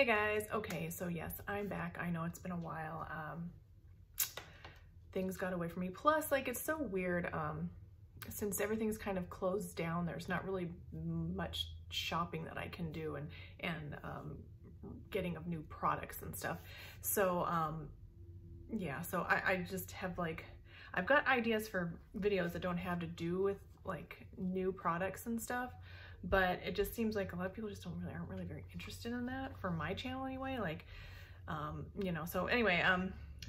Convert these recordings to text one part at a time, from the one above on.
Hey guys, okay, so yes, I'm back. I know it's been a while. Things got away from me. Plus, like, it's so weird, since everything's kind of closed down, there's not really much shopping that I can do and getting of new products and stuff. So, yeah, so I just have like, I've got ideas for videos that don't have to do with like new products and stuff, but it just seems like a lot of people just aren't really very interested in that for my channel anyway. Like, you know, so anyway,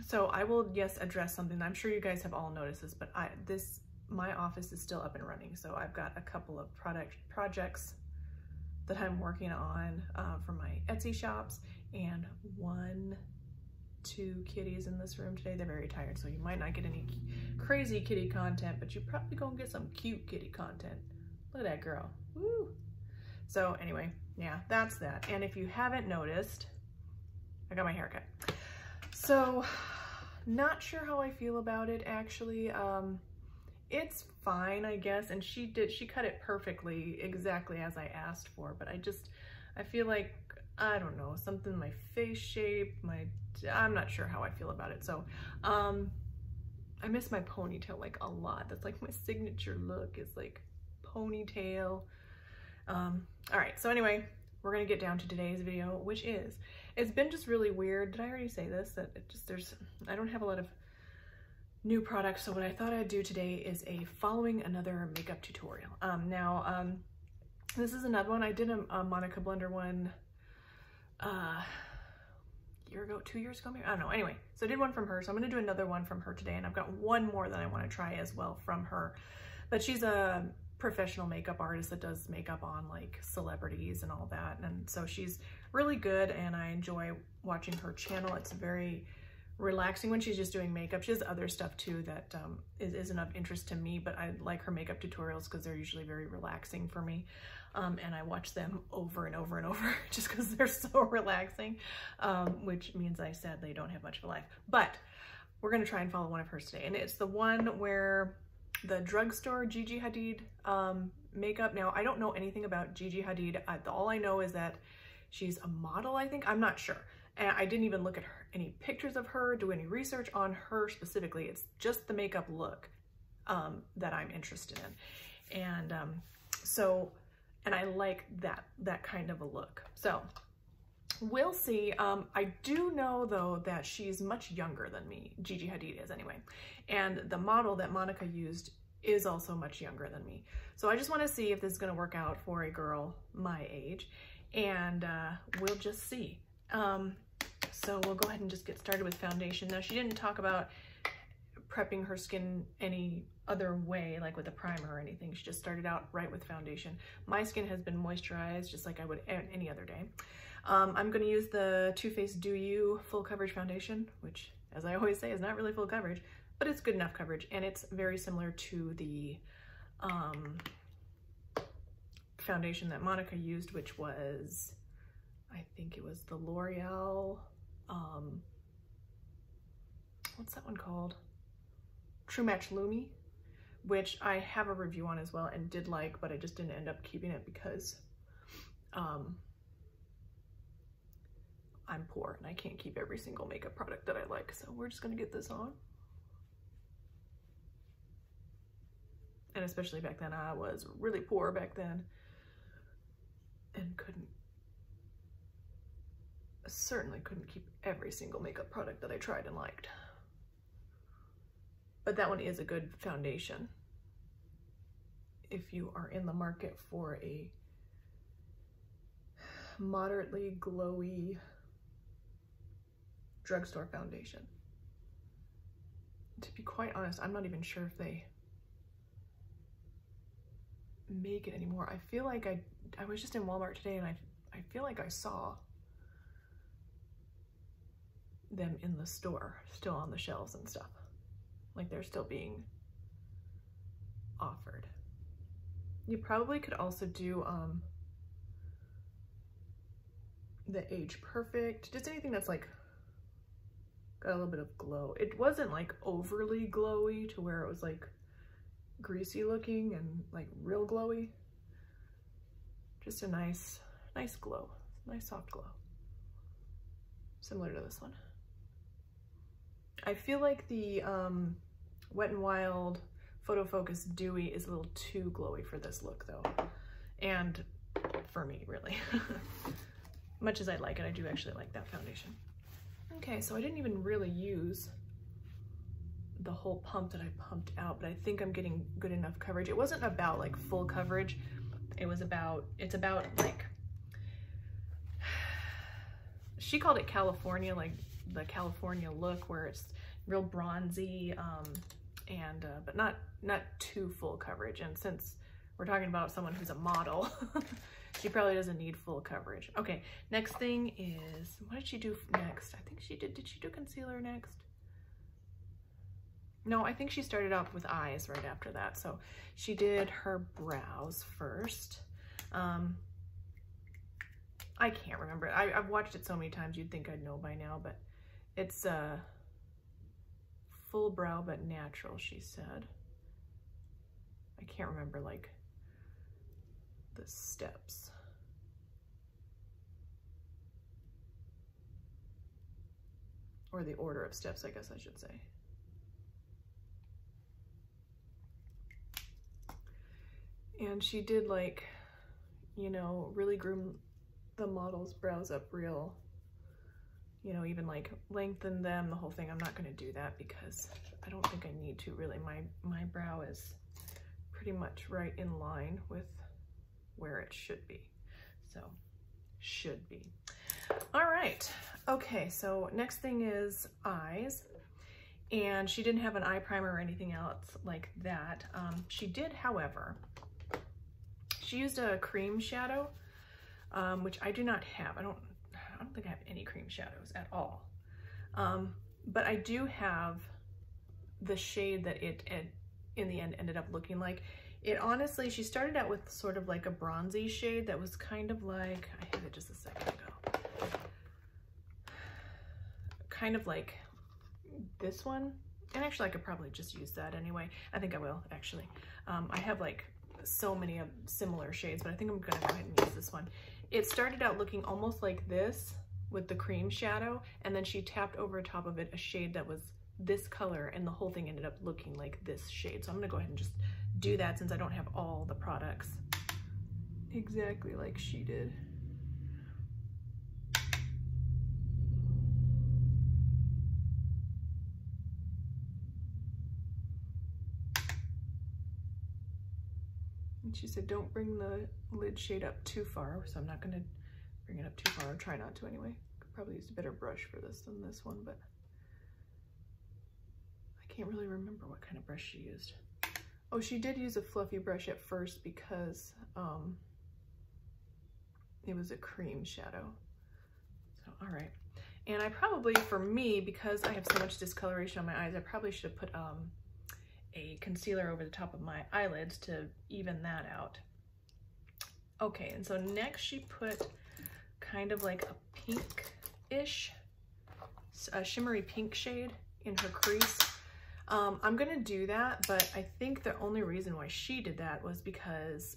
so I will, yes, address something. I'm sure you guys have all noticed this, but my office is still up and running. So I've got a couple of projects that I'm working on for my Etsy shops, and 2 kitties in this room today. They're very tired, so you might not get any crazy kitty content, but you're probably gonna get some cute kitty content. Look at that girl. Woo! So anyway, yeah, that's that. And if you haven't noticed, I got my hair cut. So not sure how I feel about it actually. It's fine, I guess, and she cut it perfectly, exactly as I asked for, but I feel like, I don't know, something, my face shape, I'm not sure how I feel about it. So, I miss my ponytail like a lot. That's like my signature look, is like ponytail. All right, so anyway, we're gonna get down to today's video, which is, it's been just really weird. Did I already say this? That I don't have a lot of new products, so what I thought I'd do today is following another makeup tutorial. This is another one. I did a Monika Blunder one year ago, 2 years ago, maybe? I don't know. Anyway, so I did one from her, so I'm gonna do another one from her today, and I've got one more that I wanna try as well from her. But she's a professional makeup artist that does makeup on like celebrities and all that, and so she's really good, and I enjoy watching her channel. It's very relaxing when she's just doing makeup. She has other stuff too that isn't of interest to me, but I like her makeup tutorials because they're usually very relaxing for me. And I watch them over and over and over just because they're so relaxing, which means I sadly don't have much of a life. But we're gonna try and follow one of hers today, and it's the one where the drugstore Gigi Hadid makeup. Now, I don't know anything about Gigi Hadid. All I know is that she's a model, I think. I'm not sure. And I didn't even look at any pictures of her, do any research on her specifically. It's just the makeup look that I'm interested in. And and I like that kind of a look. So we'll see. I do know though that she's much younger than me, Gigi Hadid is anyway. And the model that Monika used is also much younger than me. So I just wanna see if this is gonna work out for a girl my age, and we'll just see. So we'll go ahead and just get started with foundation. Now, she didn't talk about prepping her skin any other way, like with a primer or anything. She just started out right with foundation. My skin has been moisturized just like I would any other day. I'm gonna use the Too Faced Do You Full Coverage Foundation, which, as I always say, is not really full coverage, but it's good enough coverage, and it's very similar to the foundation that Monika used, which was, I think it was the L'Oreal, what's that one called? True Match Lumi, which I have a review on as well and did like, but I just didn't end up keeping it because I'm poor and I can't keep every single makeup product that I like. So we're just gonna get this on. And especially back then, I was really poor back then and certainly couldn't keep every single makeup product that I tried and liked. But that one is a good foundation if you are in the market for a moderately glowy drugstore foundation. To be quite honest, I'm not even sure if they make it anymore. I feel like I was just in Walmart today, and I feel like I saw them in the store, still on the shelves and stuff. Like they're still being offered. You probably could also do the Age Perfect, just anything that's like got a little bit of glow. It wasn't like overly glowy to where it was like greasy looking and like real glowy. Just a nice glow, nice soft glow. similar to this one. I feel like the Wet n Wild Photo Focus Dewy is a little too glowy for this look though. And for me, really. Much as I like it, I do actually like that foundation. Okay, so I didn't even really use the whole pump that I pumped out, but I think I'm getting good enough coverage. It wasn't about like full coverage. It's about like, she called it California, like the California look where it's real bronzy, but not too full coverage. And since we're talking about someone who's a model, she probably doesn't need full coverage. Okay, next thing is, what did she do next? I think she did she do concealer next? No, I think she started off with eyes right after that. So she did her brows first. I can't remember. I've watched it so many times you'd think I'd know by now, but it's full brow but natural, she said. I can't remember like the steps. Or the order of steps, I guess I should say. And she did like, you know, really groom the model's brows up real, you know, even like lengthen them, the whole thing. I'm not gonna do that because I don't think I need to really. My brow is pretty much right in line with where it should be. So, should be. All right, okay, so next thing is eyes. And she didn't have an eye primer or anything else like that. She did, however, she used a cream shadow, which I do not have. I don't think I have any cream shadows at all. But I do have the shade that it in the end ended up looking like. It honestly, she started out with sort of like a bronzy shade that was kind of like, I had it just a second ago. Kind of like this one. And actually I could probably just use that anyway. I think I will actually. I have like so many of similar shades, but I think I'm gonna go ahead and use this one. It started out looking almost like this with the cream shadow, and then she tapped over top of it a shade that was this color, and the whole thing ended up looking like this shade. So I'm gonna go ahead and just do that since I don't have all the products exactly like she did. And she said, don't bring the lid shade up too far, so I'm not gonna bring it up too far, or try not to anyway. Could probably use a better brush for this than this one, but I can't really remember what kind of brush she used. Oh, she did use a fluffy brush at first because it was a cream shadow. So, all right. And I probably, for me, because I have so much discoloration on my eyes, I probably should have put a concealer over the top of my eyelids to even that out. Okay, and so next she put kind of like a pink-ish, a shimmery pink shade in her crease. I'm gonna do that, but I think the only reason why she did that was because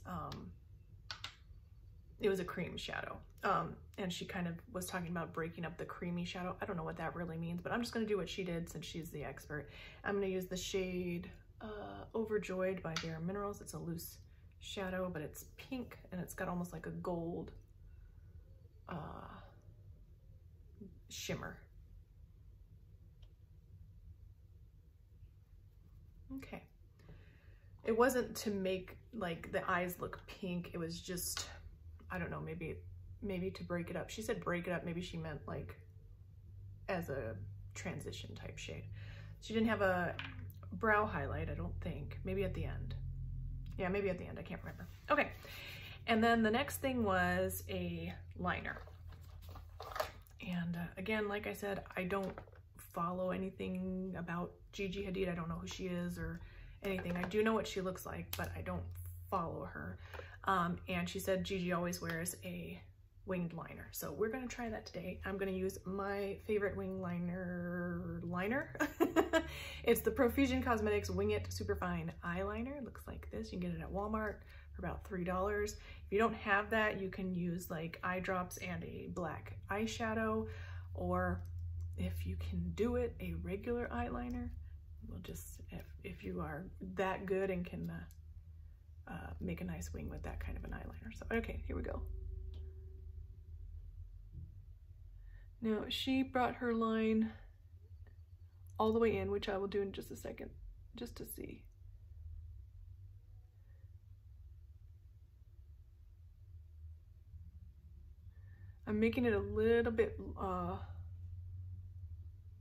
it was a cream shadow. And she kind of was talking about breaking up the creamy shadow. I don't know what that really means, but I'm just gonna do what she did since she's the expert. I'm gonna use the shade Overjoyed by Bare Minerals. It's a loose shadow, but it's pink and it's got almost like a gold shimmer. Okay. It wasn't to make like the eyes look pink. It was just, I don't know, maybe to break it up. She said break it up. Maybe she meant like as a transition type shade. She didn't have a brow highlight, I don't think. Maybe at the end. Yeah, maybe at the end. I can't remember. Okay. And then the next thing was a liner. And again, like I said, I don't follow anything about Gigi Hadid. I don't know who she is or anything. I do know what she looks like, but I don't follow her. And she said Gigi always wears a winged liner. So we're gonna try that today. I'm gonna use my favorite wing liner. It's the Profusion Cosmetics Wing It Superfine Eyeliner. It looks like this. You can get it at Walmart for about $3. If you don't have that, you can use like eye drops and a black eyeshadow, or if you can do it, a regular eyeliner. We'll just, if you are that good and can make a nice wing with that kind of an eyeliner. So, okay, here we go. Now, she brought her line all the way in, which I will do in just a second, just to see. I'm making it a little bit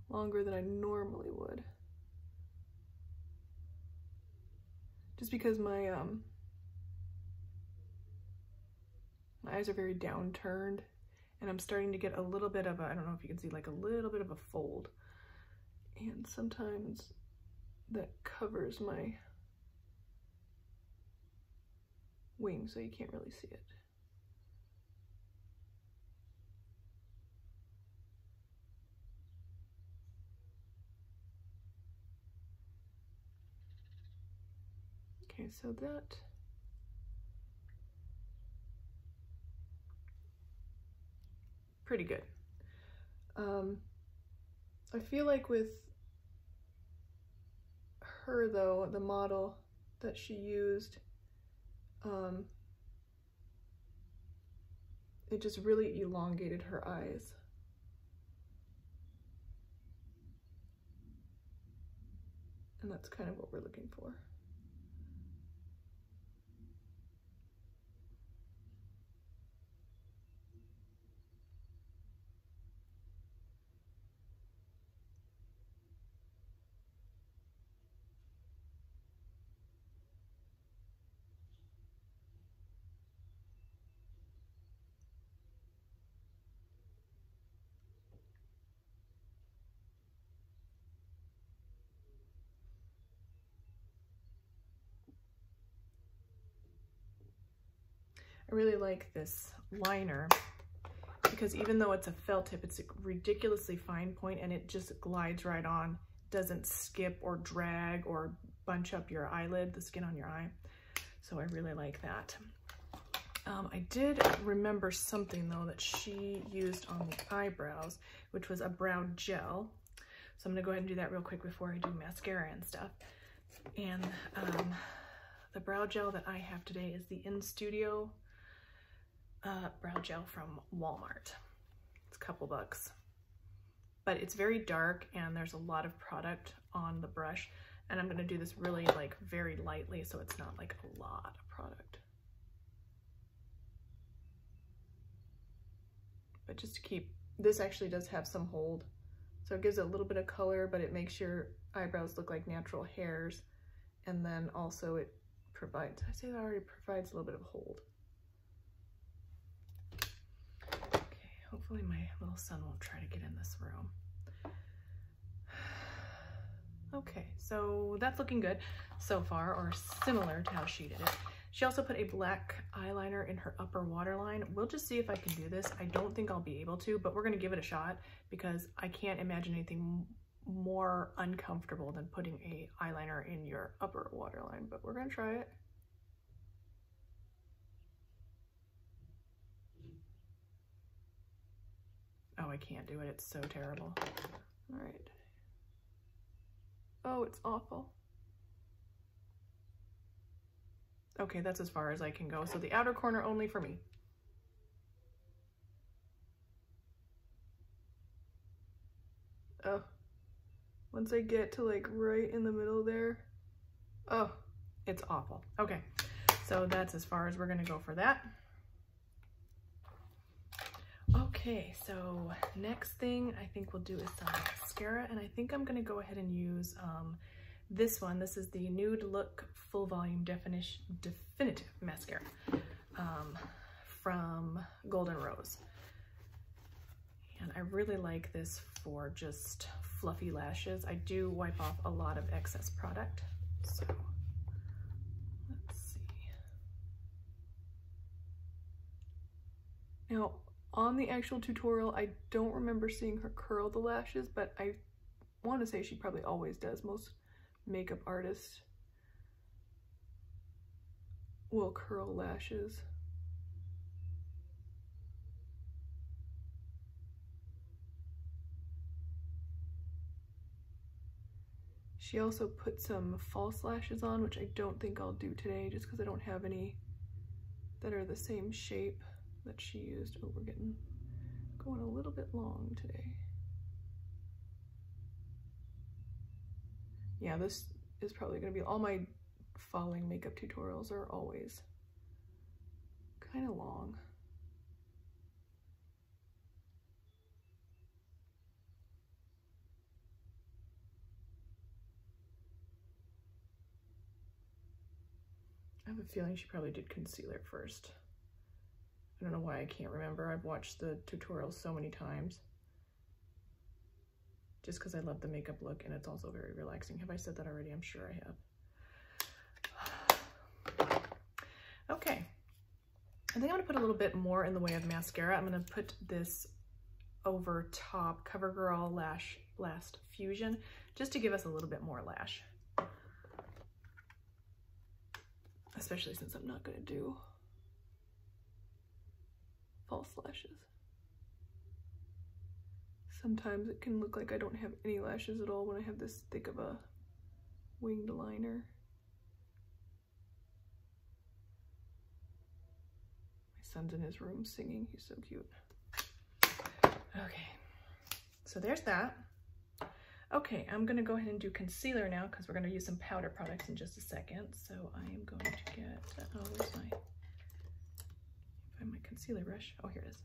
longer than I normally would. Just because my eyes are very downturned, and I'm starting to get a little bit of a, I don't know if you can see, like a little bit of a fold. And sometimes that covers my wing, so you can't really see it. Okay, so that pretty good. I feel like with her though, the model that she used, it just really elongated her eyes. And that's kind of what we're looking for. I really like this liner because even though it's a felt tip, it's a ridiculously fine point and it just glides right on, doesn't skip or drag or bunch up your eyelid, the skin on your eye. So I really like that. I did remember something though that she used on the eyebrows, which was a brow gel. So I'm gonna go ahead and do that real quick before I do mascara and stuff. And the brow gel that I have today is the In Studio brow gel from Walmart. It's a couple bucks, but it's very dark and there's a lot of product on the brush, and I'm gonna do this really like very lightly so it's not like a lot of product. But just to keep, this actually does have some hold, so it gives it a little bit of color, but it makes your eyebrows look like natural hairs, and then also it provides, I say that already, provides a little bit of hold. Hopefully my little son won't try to get in this room. Okay, so that's looking good so far, or similar to how she did it. She also put a black eyeliner in her upper waterline. We'll just see if I can do this. I don't think I'll be able to, but we're gonna give it a shot because I can't imagine anything more uncomfortable than putting a eyeliner in your upper waterline, but we're gonna try it. Oh, I can't do it. It's so terrible. All right. Oh, it's awful. Okay, that's as far as I can go. So the outer corner only for me. Oh, once I get to like right in the middle there, oh, it's awful. Okay, so that's as far as we're gonna go for that. Okay, so next thing I think we'll do is some mascara, and I think I'm gonna go ahead and use this one. This is the Nude Look Full Volume Definitive Mascara from Golden Rose. And I really like this for just fluffy lashes. I do wipe off a lot of excess product, so let's see. Now, on the actual tutorial, I don't remember seeing her curl the lashes, but I want to say she probably always does. Most makeup artists will curl lashes. She also put some false lashes on, which I don't think I'll do today just because I don't have any that are the same shape that she used. Oh, we're going a little bit long today. Yeah, this is probably going to be, all my falling makeup tutorials are always kind of long. I have a feeling she probably did concealer first. I don't know why I can't remember. I've watched the tutorials so many times. Just because I love the makeup look and it's also very relaxing. Have I said that already? I'm sure I have. Okay. I think I'm gonna put a little bit more in the way of mascara. I'm gonna put this over top CoverGirl Lash Blast Fusion just to give us a little bit more lash. Especially since I'm not gonna do false lashes. Sometimes it can look like I don't have any lashes at all when I have this thick of a winged liner. My son's in his room singing, he's so cute. Okay, so there's that. Okay, I'm gonna go ahead and do concealer now because we're gonna use some powder products in just a second. So I am going to get, oh, where's find my concealer brush. Oh, here it is.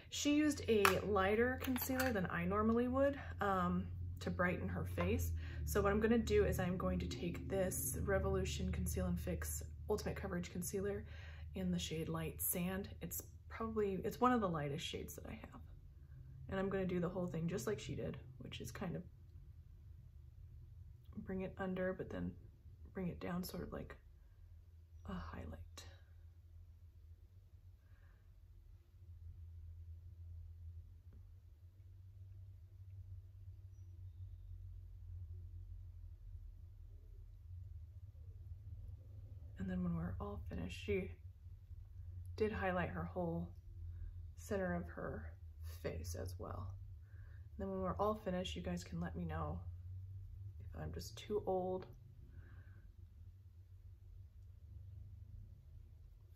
She used a lighter concealer than I normally would to brighten her face. So what I'm gonna do is I'm going to take this Revolution Conceal and Fix Ultimate Coverage Concealer in the shade Light Sand. It's one of the lightest shades that I have. And I'm gonna do the whole thing just like she did, which is kind of bring it under, but then bring it down sort of like a highlight. And then when we're all finished, she did highlight her whole center of her face as well. And then when we're all finished, you guys can let me know if I'm just too old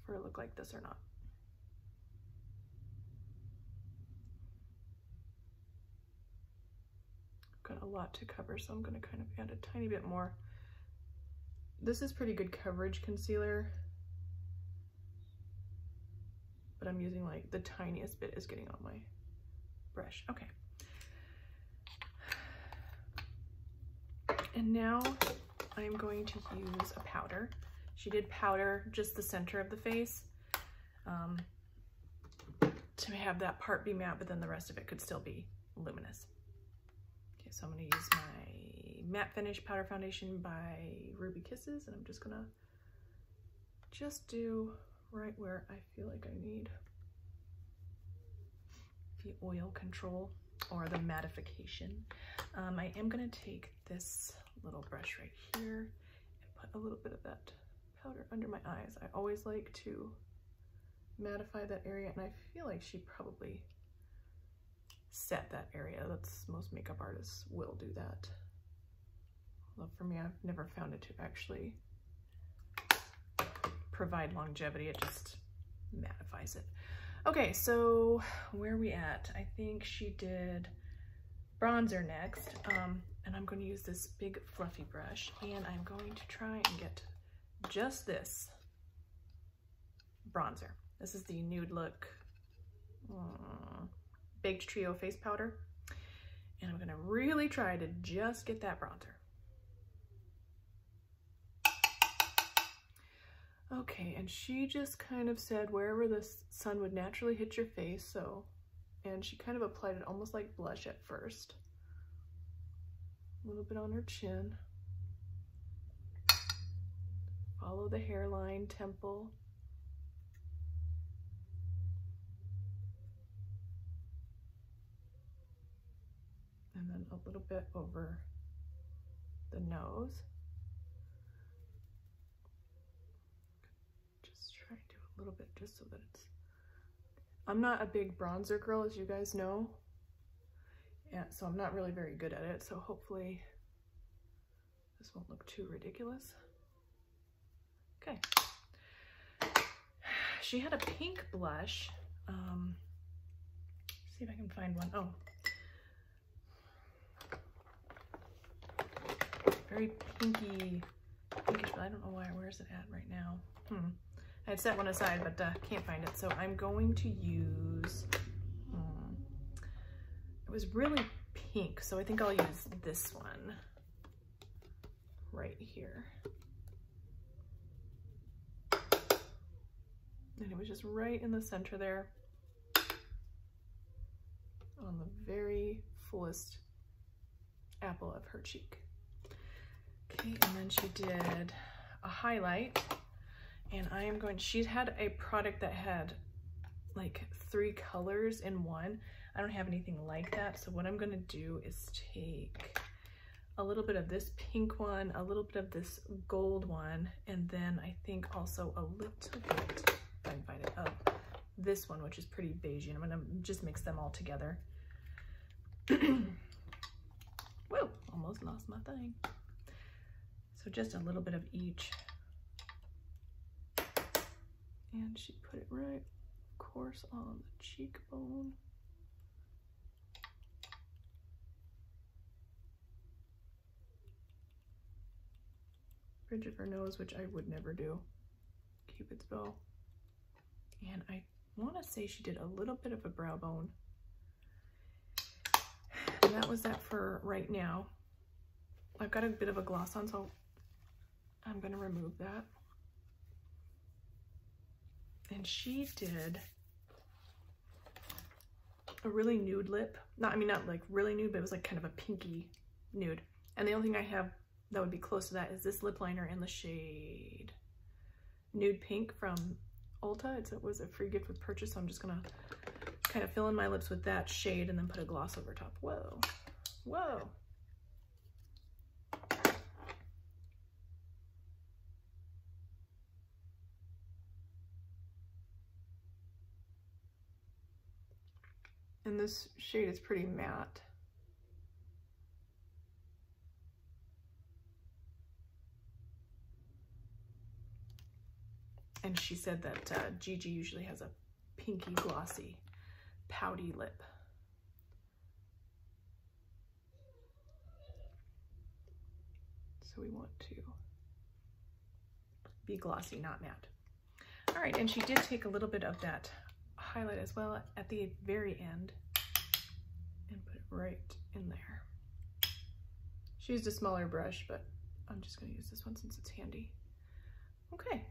for a look like this or not. I've got a lot to cover, so I'm going to kind of add a tiny bit more. This is pretty good coverage concealer, but I'm using like the tiniest bit is getting on my brush. Okay. And now I'm going to use a powder. She did powder just the center of the face to have that part be matte, but then the rest of it could still be luminous. Okay, so I'm going to use my Matte Finish Powder Foundation by Ruby Kisses, and I'm just gonna do right where I feel like I need the oil control or the mattification. I am gonna take this little brush right here and put a little bit of that powder under my eyes. I always like to mattify that area, and I feel like she probably set that area. Most makeup artists will do that. Although for me, I've never found it to actually provide longevity. It just mattifies it. Okay, so where are we at? I think she did bronzer next. And I'm going to use this big fluffy brush, and I'm going to try and get just this bronzer. This is the Nude Look Baked Trio Face Powder. And I'm going to really try to just get that bronzer. Okay, and she just kind of said wherever the sun would naturally hit your face, so, and she kind of applied it almost like blush at first. A little bit on her chin. Follow the hairline, temple. And then a little bit over the nose. A little bit just so that it's, I'm not a big bronzer girl, as you guys know, yeah, so I'm not really very good at it, so hopefully This won't look too ridiculous. Okay. She had a pink blush. See if I can find one. Oh. Very pinkish, but I don't know why. Where is it at right now? I had set one aside, but can't find it. So I'm going to use, it was really pink, so I think I'll use this one right here. And it was just right in the center there, on the very fullest apple of her cheek. Okay, and then she did a highlight, and I am going, she had a product that had like 3 colors in one. I don't have anything like that, so what I'm gonna do is take a little bit of this pink one, a little bit of this gold one, and then I think also a little bit, if I can find it, of this one, which is pretty beigey, and I'm gonna just mix them all together. Whoa, almost lost my thing. So just a little bit of each. And she put it right, of course, on the cheekbone. Bridge of her nose, which I would never do. Cupid's bow. And I want to say she did a little bit of a brow bone. And that was that for right now. I've got a bit of a gloss on, so I'm going to remove that. And she did a really nude lip. Not like really nude, but it was like kind of a pinky nude. And the only thing I have that would be close to that is this lip liner in the shade Nude Pink from Ulta. It was a free gift with purchase, so I'm just gonna kind of fill in my lips with that shade and then put a gloss over top. Whoa, whoa. And this shade is pretty matte. And she said that Gigi usually has a pinky glossy pouty lip. So we want to be glossy, not matte. All right, and she did take a little bit of that highlight as well at the very end and put it right in there. She used a smaller brush, but I'm just going to use this one since it's handy. Okay.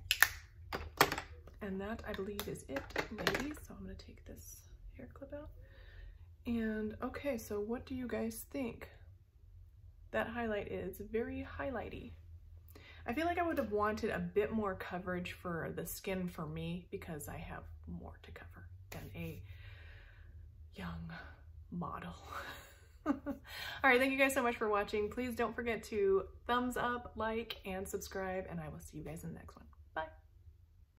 And that, I believe, is it, ladies. So I'm going to take this hair clip out. And okay, so what do you guys think? That highlight is very highlighty. I feel like I would have wanted a bit more coverage for the skin for me because I have more to cover than a young model. All right, thank you guys so much for watching. Please don't forget to thumbs up, like, and subscribe, and I will see you guys in the next one.